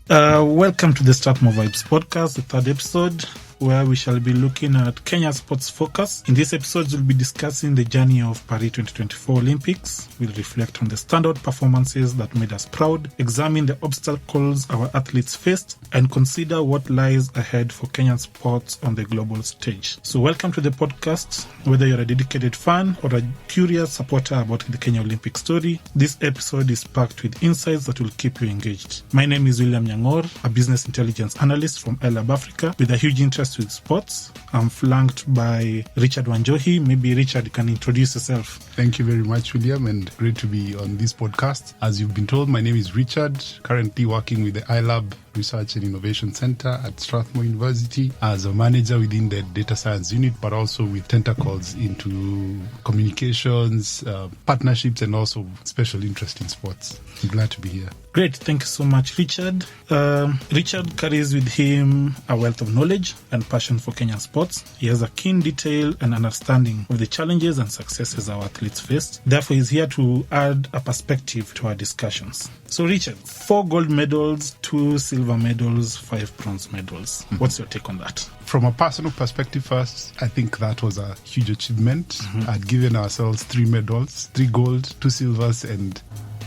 Welcome to the Start More Vibes podcast, the third episode, where we shall be looking at Kenya sports focus. In this episode, we'll be discussing the journey of Paris 2024 Olympics. We'll reflect on the standout performances that made us proud, examine the obstacles our athletes faced, and consider what lies ahead for Kenyan sports on the global stage. So welcome to the podcast. Whether you're a dedicated fan or a curious supporter about the Kenya Olympic story, this episode is packed with insights that will keep you engaged. My name is William Nyangor, a business intelligence analyst from iLab Africa with a huge interest with sports. I'm flanked by Richard Wanjohi. Maybe Richard, you can introduce yourself. Thank you very much, William, and great to be on this podcast. As you've been told, my name is Richard, currently working with the iLab Research and Innovation Center at Strathmore University as a manager within the data science unit, but also with tentacles into communications, partnerships, and also special interest in sports. I'm glad to be here. Great. Thank you so much, Richard. Richard carries with him a wealth of knowledge and passion for Kenyan sports. He has a keen detail and understanding of the challenges and successes our athletes faced. Therefore, he's here to add a perspective to our discussions. So, Richard, 4 gold medals, 2 silver medals, 5 bronze medals. Mm-hmm. What's your take on that? From a personal perspective first, I think that was a huge achievement. Mm-hmm. I'd given ourselves 3 medals, 3 gold, 2 silvers, and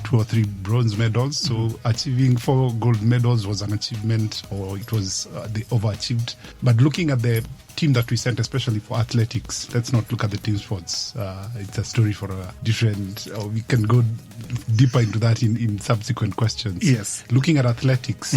2 or 3 bronze medals. So achieving 4 gold medals was an achievement, or it was they overachieved. But looking at the team that we sent, especially for athletics, let's not look at the team sports. It's a story for a different, we can go deeper into that in subsequent questions. Yes. Looking at athletics,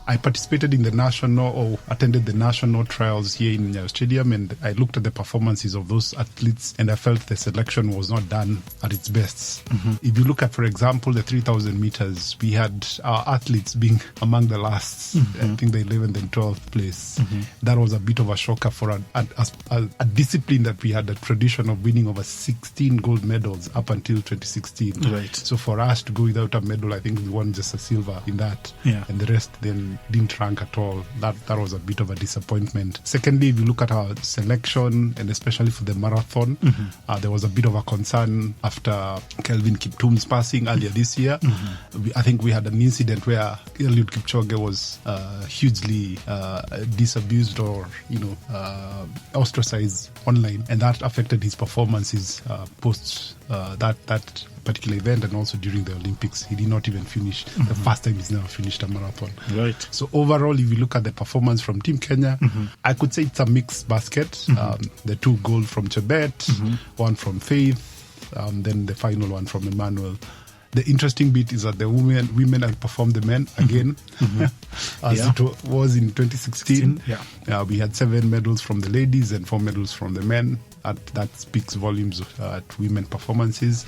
I participated in attended the national trials here in Nyayo Stadium, and I looked at the performances of those athletes, and I felt the selection was not done at its best. Mm-hmm. If you look at, for example, the 3,000 meters, we had our athletes being among the last, I think the 11th and 12th place. Mm-hmm. That was a bit of a shocker for a discipline that we had a tradition of winning over 16 gold medals up until 2016. Right. So for us to go without a medal, I think we won just a silver in that. Yeah. And the rest then didn't rank at all. That was a bit of a disappointment. Secondly, if you look at our selection, and especially for the marathon, there was a bit of a concern after Kelvin Kiptum's passing earlier this year. I think we had an incident where Eliud Kipchoge was hugely disabused or ostracized online, and that affected his performances post that particular event, and also during the Olympics. He did not even finish. The first time he's never finished a marathon. Right. So overall, if you look at the performance from Team Kenya, I could say it's a mixed basket. The 2 gold from Chebet, 1 from Faith, then the final one from Emmanuel. The interesting bit is that the women outperformed the men again, as it was in 2016. We had 7 medals from the ladies and 4 medals from the men. That speaks volumes at women performances.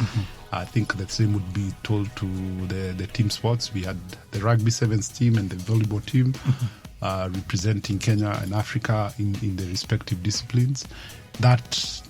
I think the same would be told to the team sports. We had the rugby sevens team and the volleyball team representing Kenya and Africa in the respective disciplines. That,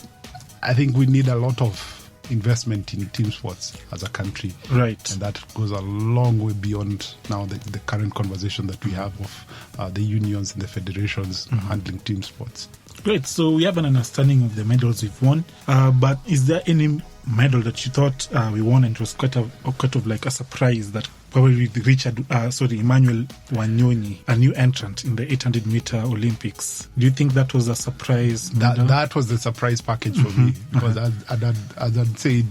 I think we need a lot of investment in team sports as a country. Right. And that goes a long way beyond now the current conversation that we have of the unions and the federations handling team sports. Great. So we have an understanding of the medals we've won. But is there any medal that you thought we won and it was quite of like a surprise that probably Emmanuel Wanyonyi, a new entrant in the 800-meter Olympics? Do you think that was a surprise medal? That was the surprise package for me, because as I'd said,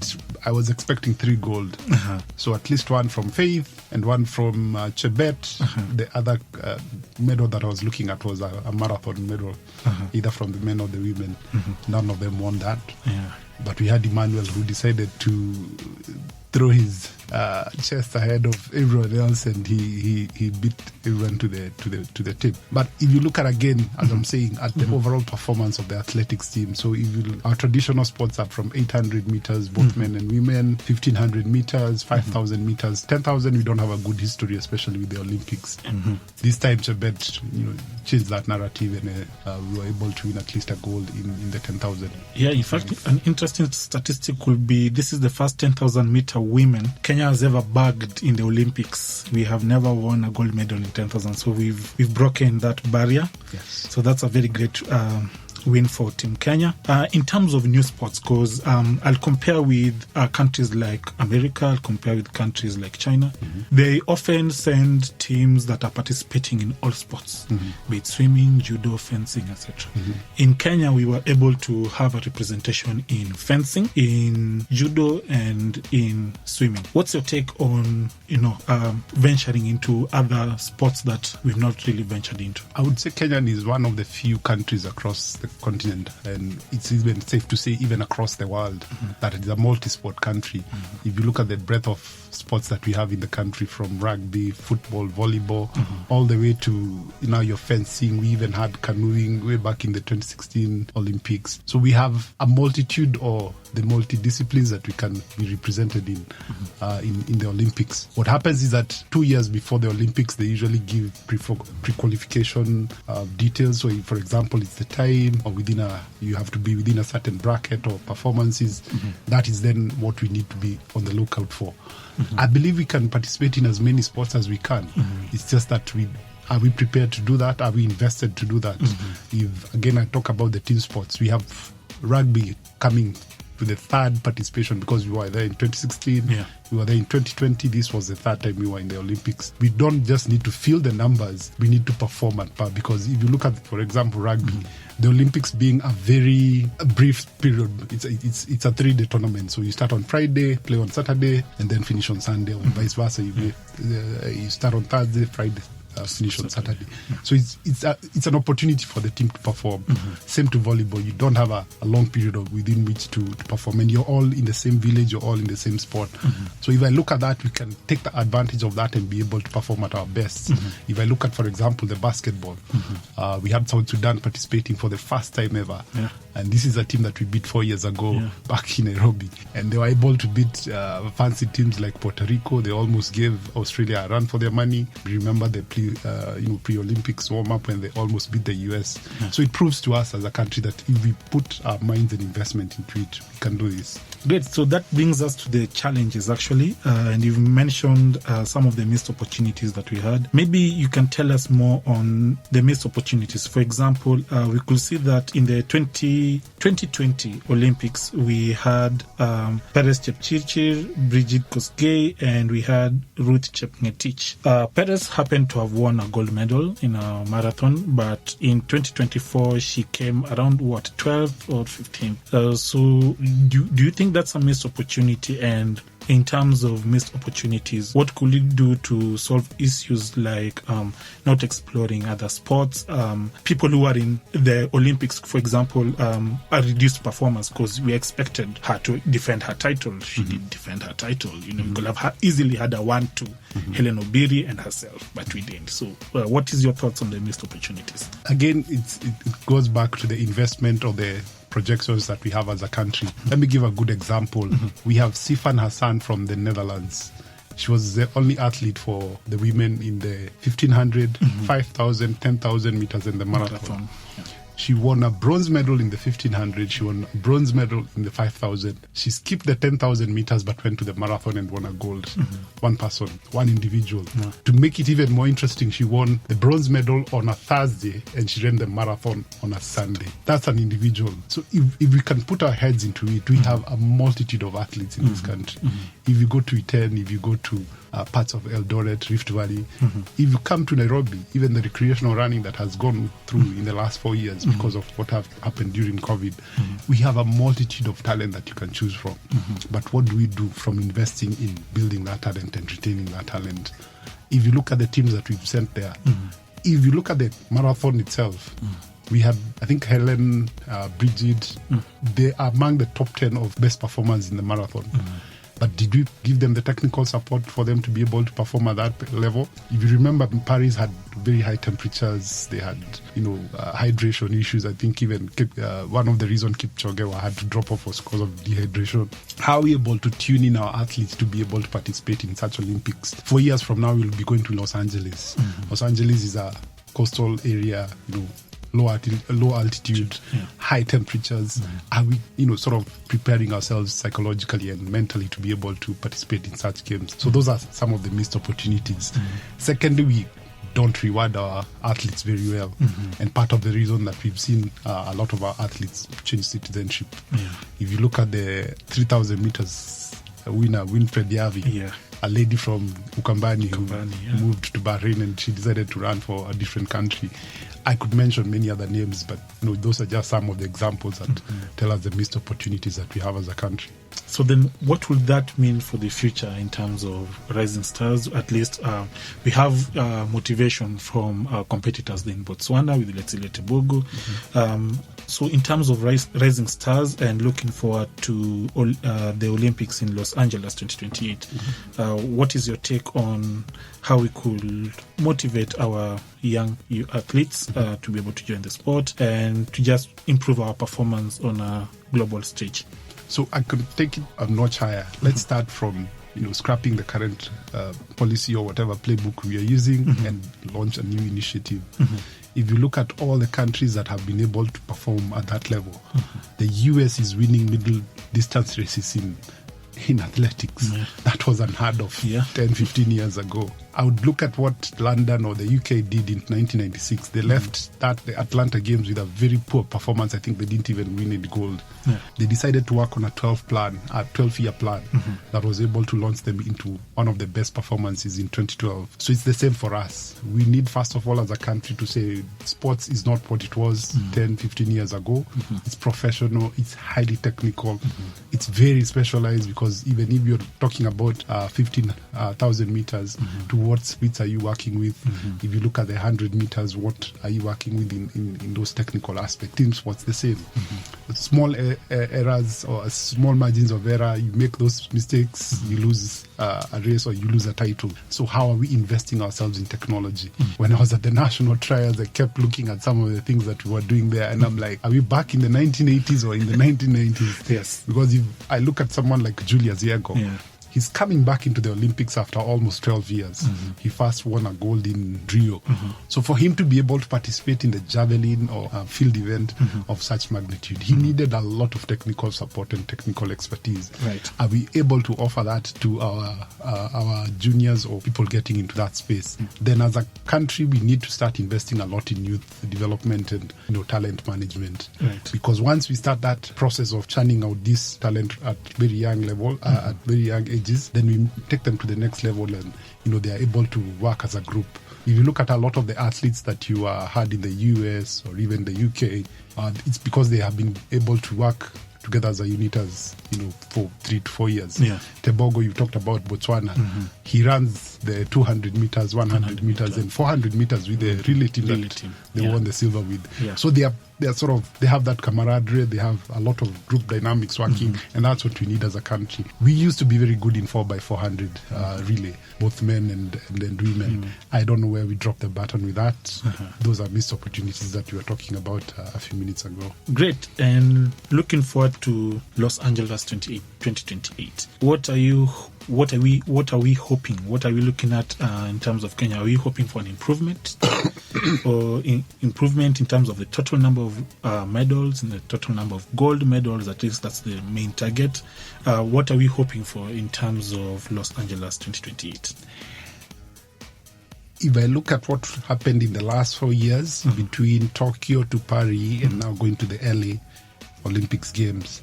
I was expecting 3 gold. So at least 1 from Faith and 1 from Chebet. The other medal that I was looking at was a marathon medal, either from the men or the women. None of them won that. But we had Emmanuel, who decided to throw his chest ahead of everyone else, and he beat everyone to the tip. But if you look at, again, as I'm saying, at the overall performance of the athletics team, so our traditional sports are from 800 meters, both men and women, 1500 meters, 5000 meters, 10,000. We don't have a good history, especially with the Olympics. This time, Chebet, changed that narrative, and we were able to win at least a gold in the 10,000. Yeah, in fact, an interesting statistic will be this is the first 10,000 meter women Kenya has ever bagged in the Olympics. We have never won a gold medal in 10,000, so we've broken that barrier. Yes. So that's a very great win for Team Kenya. In terms of new sports, because I'll compare with countries like America, I'll compare with countries like China. They often send teams that are participating in all sports, be it swimming, judo, fencing, etc. In Kenya, we were able to have a representation in fencing, in judo, and in swimming. What's your take on, venturing into other sports that we've not really ventured into? I would say Kenya is one of the few countries across the continent, and it's even safe to say even across the world, that it is a multi-sport country. If you look at the breadth of sports that we have in the country, from rugby, football, volleyball, all the way to your fencing. We even had canoeing way back in the 2016 Olympics. So we have a multitude, or the multi-disciplines that we can be represented in the Olympics. What happens is that 2 years before the Olympics, they usually give pre-qualification details. So, for example, it's the time, or you have to be within a certain bracket or performances. That is then what we need to be on the lookout for. I believe we can participate in as many sports as we can. It's just that are we prepared to do that? Are we invested to do that? If, again, I talk about the team sports, we have rugby coming to the third participation, because we were there in 2016, we were there in 2020. This was the third time we were in the Olympics. We don't just need to fill the numbers, we need to perform at par. Because if you look at, for example, rugby, the Olympics being a very brief period, it's a 3-day tournament. So you start on Friday, play on Saturday, and then finish on Sunday, or vice versa. You start on Thursday, Friday, finish on Saturday. So it's an opportunity for the team to perform. Same to volleyball. You don't have a long period within which to perform, and you're all in the same village, you're all in the same sport. So if I look at that, we can take the advantage of that and be able to perform at our best. If I look at, for example, the basketball, we had South Sudan participating for the first time ever. And this is a team that we beat 4 years ago back in Nairobi. And they were able to beat fancy teams like Puerto Rico. They almost gave Australia a run for their money. Remember the pre-Olympics warm-up when they almost beat the US. So it proves to us as a country that if we put our minds and investment into it, we can do this. Great. So that brings us to the challenges, actually. And you've mentioned some of the missed opportunities that we had. Maybe you can tell us more on the missed opportunities. For example, we could see that in the 2020 Olympics, we had Perez Chepchirchir, Bridget Kosgei, and we had Ruth Chepngetich. Perez happened to have won a gold medal in a marathon, but in 2024, she came around, 12th or 15th. So do you think that's a missed opportunity? And in terms of missed opportunities, what could you do to solve issues like not exploring other sports? People who are in the Olympics, for example, are reduced performance because we expected her to defend her title. She didn't defend her title. We could have easily had a 1-2, Helen Obiri and herself, but we didn't. So what is your thoughts on the missed opportunities? Again, it goes back to the investment or the projections that we have as a country. Let me give a good example. We have Sifan Hassan from the Netherlands. She was the only athlete for the women in the 1500, 5,000, 10,000 meters in the marathon. She won a bronze medal in the 1500. She won a bronze medal in the 5,000. She skipped the 10,000 meters but went to the marathon and won a gold. One person, one individual. To make it even more interesting, she won the bronze medal on a Thursday and she ran the marathon on a Sunday. That's an individual. So if we can put our heads into it, we have a multitude of athletes in this country. If you go to Iten, if you go to parts of Eldoret, Rift Valley. If you come to Nairobi, even the recreational running that has gone through in the last 4 years because of what have happened during COVID, we have a multitude of talent that you can choose from. But what do we do from investing in building that talent and retaining that talent? If you look at the teams that we've sent there, if you look at the marathon itself, we had, I think, Helen, Bridget, they are among the top 10 of best performers in the marathon. But did we give them the technical support for them to be able to perform at that level? If you remember, Paris had very high temperatures. They had, hydration issues. I think even one of the reasons Kipchoge had to drop off was because of dehydration. How are we able to tune in our athletes to be able to participate in such Olympics? 4 years from now, we'll be going to Los Angeles. Los Angeles is a coastal area, low altitude, high temperatures. Are we, sort of preparing ourselves psychologically and mentally to be able to participate in such games? So those are some of the missed opportunities. Secondly, we don't reward our athletes very well. And part of the reason that we've seen a lot of our athletes change citizenship. If you look at the 3,000 meters winner, Winfred Yavi, a lady from Ukambani who moved to Bahrain, and she decided to run for a different country. I could mention many other names, but those are just some of the examples that tell us the missed opportunities that we have as a country. So then what will that mean for the future in terms of rising stars? At least we have motivation from our competitors in Botswana with Letsile Tebogo. So in terms of rising stars and looking forward to the Olympics in Los Angeles 2028, what is your take on how we could motivate our young athletes to be able to join the sport and to just improve our performance on a global stage? So I could take it a notch higher. Let's start from scrapping the current policy or whatever playbook we are using and launch a new initiative. If you look at all the countries that have been able to perform at that level, the US is winning middle distance races in athletics. That was unheard of 10, 15 years ago. I would look at what London or the UK did in 1996. They left the Atlanta Games with a very poor performance. I think they didn't even win any gold. They decided to work on a 12-year plan that was able to launch them into one of the best performances in 2012. So it's the same for us. We need, first of all, as a country to say sports is not what it was 10, 15 years ago. It's professional. It's highly technical. It's very specialized, because even if you're talking about 15,000 meters, to what speeds are you working with? If you look at the 100 meters, what are you working with in those technical aspects? Team sports, the same. Small errors or small margins of error, you make those mistakes, you lose a race or you lose a title. So how are we investing ourselves in technology? When I was at the national trials, I kept looking at some of the things that we were doing there, and I'm like, are we back in the 1980s or in the 1990s? Yes. Because if I look at someone like Julius Yego, he's coming back into the Olympics after almost 12 years. He first won a gold in Rio. So for him to be able to participate in the javelin or field event of such magnitude, he needed a lot of technical support and technical expertise. Right. Are we able to offer that to our juniors or people getting into that space? Then as a country, we need to start investing a lot in youth development and talent management. Right. Because once we start that process of churning out this talent at very young level, at very young age, then we take them to the next level, and they are able to work as a group. If you look at a lot of the athletes that you had in the US or even the UK, it's because they have been able to work together as a unit, as for 3 to 4 years. Tebogo, you talked about Botswana. He runs the 200 meters, 100 meters, and 400 meters with the relay team that they won the silver with. So they have that camaraderie. They have a lot of group dynamics working, and that's what we need as a country. We used to be very good in 4x400 relay, both men and women. I don't know where we dropped the button with that. Those are missed opportunities that we were talking about a few minutes ago. Great. And looking forward to Los Angeles 2028. What are we hoping? What are we looking at in terms of Kenya? Are we hoping for an improvement or improvement in terms of the total number of medals and the total number of gold medals? At least that's the main target. What are we hoping for in terms of Los Angeles 2028? If I look at what happened in the last 4 years between Tokyo to Paris and now going to the LA Olympics Games,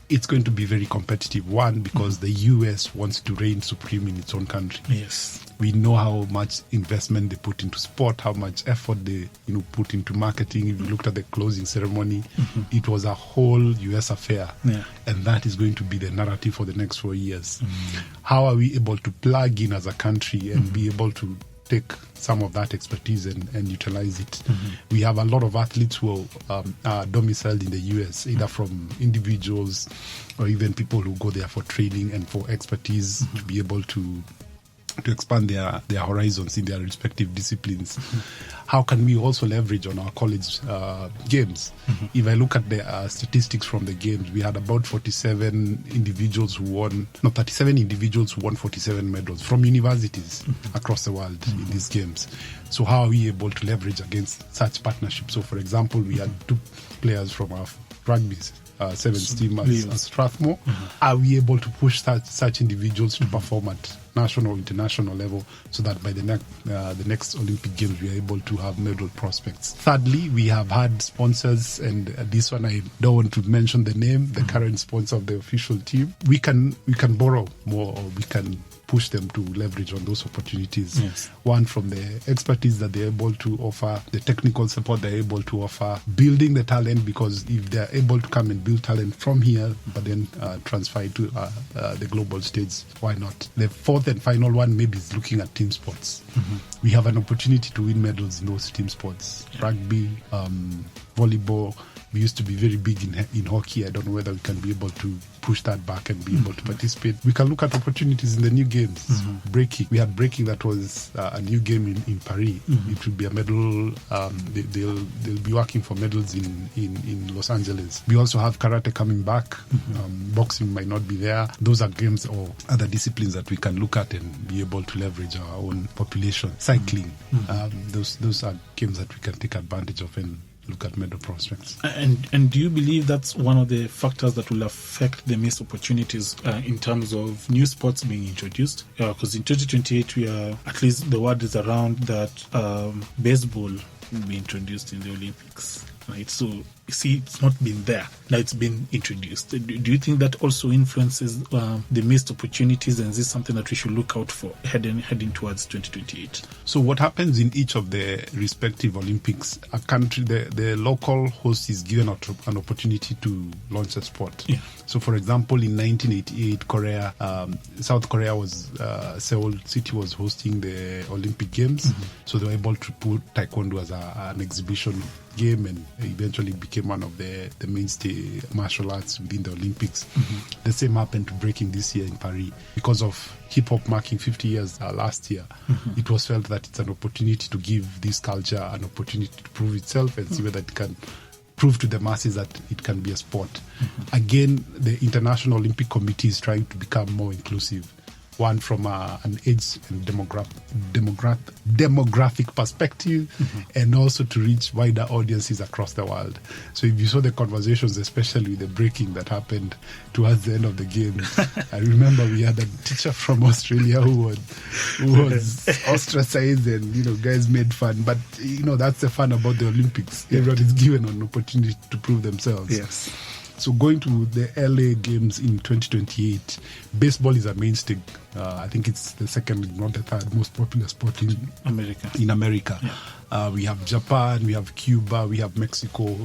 it's going to be very competitive. One, because the US wants to reign supreme in its own country. Yes. We know how much investment they put into sport, how much effort they put into marketing. If you looked at the closing ceremony, it was a whole US affair. And that is going to be the narrative for the next 4 years. How are we able to plug in as a country and be able to take some of that expertise and utilize it? We have a lot of athletes who are domiciled in the US, either from individuals or even people who go there for training and for expertise to be able to expand their horizons in their respective disciplines. How can we also leverage on our college games? If I look at the statistics from the games, we had about 37 individuals who won 47 medals from universities across the world in these games. So how are we able to leverage against such partnerships? So for example, we had 2 players from our rugby sevens team at Strathmore. Are we able to push such individuals to perform at national, international level, so that by the next Olympic Games, we are able to have medal prospects. Thirdly, we have had sponsors, and this one I don't want to mention the name, the current sponsor of the official team. We can borrow more, or we can push them to leverage on those opportunities. Yes. One, from the expertise that they're able to offer, the technical support they're able to offer, building the talent, because if they're able to come and build talent from here, but then transfer it to the global stage, why not? The fourth and final one maybe is looking at team sports. We have an opportunity to win medals in those team sports. Rugby, volleyball. We used to be very big in hockey. I don't know whether we can be able to push that back and be able to participate. We can look at opportunities in the new games. Breaking. We had breaking, that was a new game in Paris. It will be a medal. They'll be working for medals in Los Angeles. We also have karate coming back. Boxing might not be there. Those are games or other disciplines that we can look at and be able to leverage our own population. Cycling. Those are games that we can take advantage of and look at medal prospects. And do you believe that's one of the factors that will affect the missed opportunities in terms of new sports being introduced? Because in 2028, we are, at least the word is around that baseball will be introduced in the Olympics, right? So you see, it's not been there. Now it's been introduced. Do you think that also influences the missed opportunities, and is this something that we should look out for heading towards 2028? So what happens in each of the respective Olympics, a country, the local host is given an opportunity to launch a sport. Yeah. So for example, in 1988, South Korea Seoul City was hosting the Olympic Games. So they were able to put Taekwondo as an exhibition game, and eventually became one of the mainstay martial arts within the Olympics. The same happened to breaking this year in Paris. Because of hip-hop marking 50 years last year, it was felt that it's an opportunity to give this culture an opportunity to prove itself and see whether it can prove to the masses that it can be a sport. Again, the International Olympic Committee is trying to become more inclusive. One, from an age and demographic perspective, and also to reach wider audiences across the world. So if you saw the conversations, especially the breaking that happened towards the end of the game, I remember we had a teacher from Australia who was ostracized, and guys made fun. But that's the fun about the Olympics. Everyone is given an opportunity to prove themselves. Yes. So going to the LA Games in 2028, baseball is a mainstay. I think it's the second, not the third most popular sport in America. Yeah. We have Japan, we have Cuba, we have Mexico.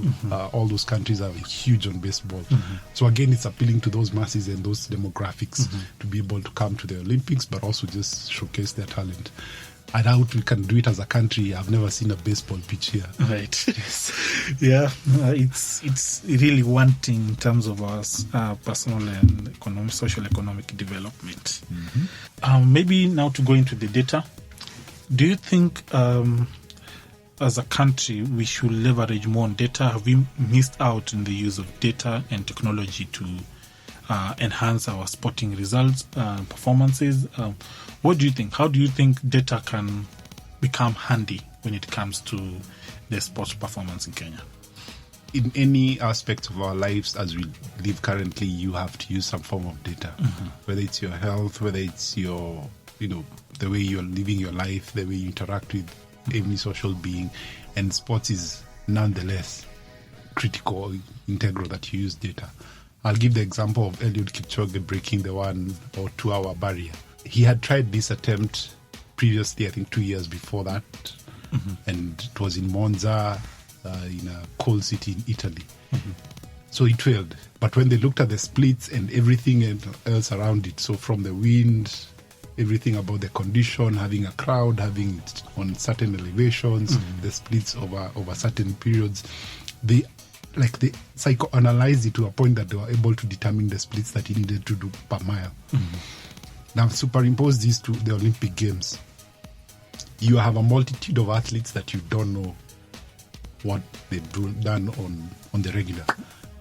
All those countries are huge on baseball. So again, it's appealing to those masses and those demographics to be able to come to the Olympics, but also just showcase their talent. I doubt we can do it as a country. I've never seen a baseball pitch here. Right. Yes. Yeah. It's really wanting in terms of our personal and social economic development. Maybe now to go into the data. Do you think as a country we should leverage more on data? Have we missed out in the use of data and technology to enhance our sporting results, performances? What do you think? How do you think data can become handy when it comes to the sports performance in Kenya? In any aspect of our lives as we live currently, you have to use some form of data. Whether it's your health, whether it's your, the way you're living your life, the way you interact with any social being. And sports is nonetheless critical, integral that you use data. I'll give the example of Eliud Kipchoge breaking the 1 or 2 hour barrier. He had tried this attempt previously, I think 2 years before that, and it was in Monza, in a cold city in Italy. So it failed. But when they looked at the splits and everything else around it, so from the wind, everything about the condition, having a crowd, having it on certain elevations, the splits over certain periods, they psychoanalyzed it to a point that they were able to determine the splits that he needed to do per mile. Now superimpose these to the Olympic Games. You have a multitude of athletes that you don't know what they've done on the regular.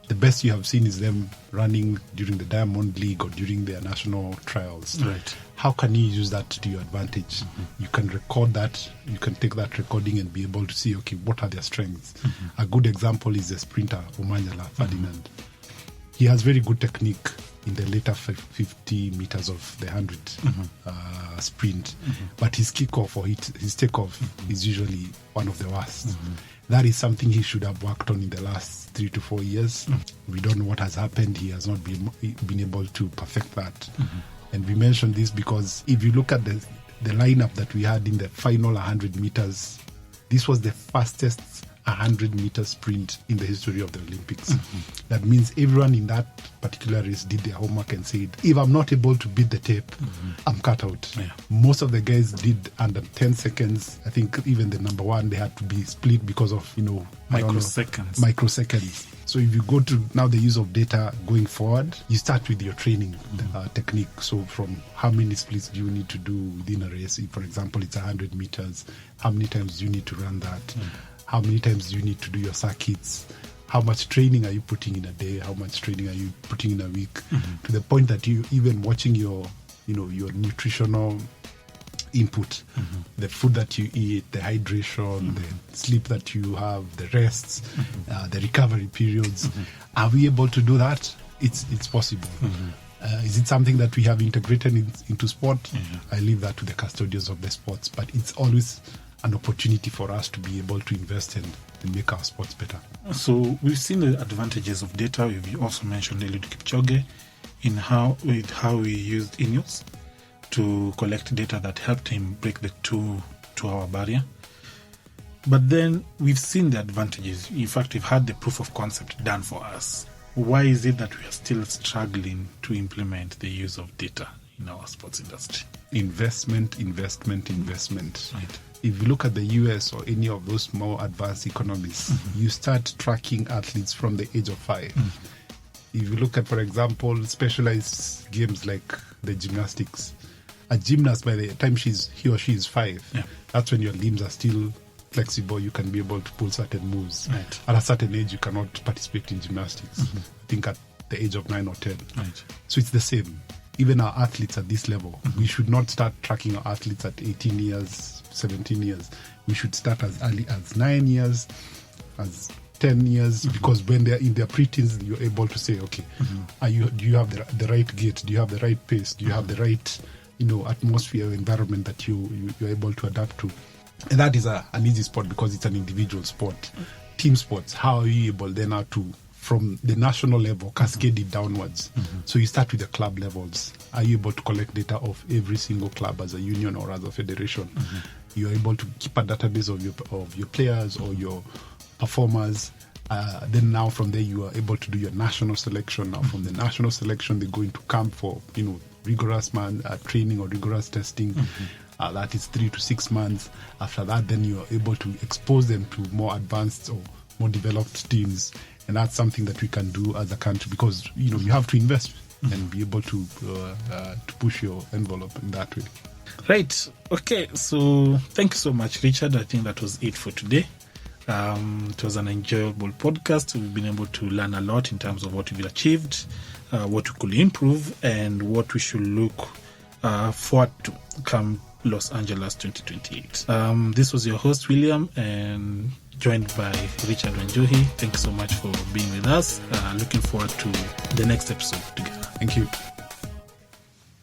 The best you have seen is them running during the Diamond League or during their national trials. Right. How can you use that to your advantage? You can record that. You can take that recording and be able to see, okay, what are their strengths? A good example is the sprinter, Omanyala Ferdinand. He has very good technique, in the later 50 meters of the 100 sprint. But his kickoff or his takeoff is usually one of the worst. That is something he should have worked on in the last 3 to 4 years. We don't know what has happened. He has not been able to perfect that. And we mentioned this because if you look at the lineup that we had in the final 100 meters, this was the fastest 100-meter sprint in the history of the Olympics. That means everyone in that particular race did their homework and said, if I'm not able to beat the tape, I'm cut out. Most of the guys did under 10 seconds. I think even the number one, they had to be split because of, microseconds. So if you go to now the use of data going forward, you start with your training technique. So from how many splits do you need to do within a race? If, for example, it's 100 meters, how many times do you need to run that? How many times do you need to do your circuits? How much training are you putting in a day? How much training are you putting in a week? To the point that you even watching your nutritional input, the food that you eat, the hydration, the sleep that you have, the rests, the recovery periods. Are we able to do that? It's possible. Is it something that we have integrated into sport? I leave that to the custodians of the sports, but it's always an opportunity for us to be able to invest and make our sports better. So we've seen the advantages of data. We've also mentioned Eliud Kipchoge in how he used Ineos to collect data that helped him break the 2-hour barrier. But then we've seen the advantages. In fact, we've had the proof of concept done for us. Why is it that we are still struggling to implement the use of data in our sports industry? Investment. Right. If you look at the US or any of those more advanced economies, you start tracking athletes from the age of 5. If you look at, for example, specialized games like the gymnastics, a gymnast, by the time he or she is 5, that's when your limbs are still flexible. You can be able to pull certain moves. Right. At a certain age, you cannot participate in gymnastics. I think at the age of 9 or 10. Right. So it's the same. Even our athletes at this level, we should not start tracking our athletes at 18 years, 17 years. We should start as early as 9 years, as 10 years, because when they're in their preteens, you're able to say, okay, do you have the right gait? Do you have the right pace? Do you have the right, atmosphere, environment that you're able to adapt to? And that is an easy sport because it's an individual sport. Team sports, how are you able then now to, from the national level, cascade it downwards? So you start with the club levels. Are you able to collect data of every single club as a union or as a federation? You're able to keep a database of your players or your performers. Then now from there you are able to do your national selection. Now from the national selection they go into camp for rigorous training or rigorous testing. That is 3 to 6 months. After that, then you are able to expose them to more advanced or more developed teams. And that's something that we can do as a country because, you have to invest and be able to push your envelope in that way. Right. Okay. So thank you so much, Richard. I think that was it for today. It was an enjoyable podcast. We've been able to learn a lot in terms of what we've achieved, what we could improve, and what we should look forward to come Los Angeles 2028. This was your host, William, and joined by Richard Wanjohi. Thank you so much for being with us. Looking forward to the next episode together. Thank you.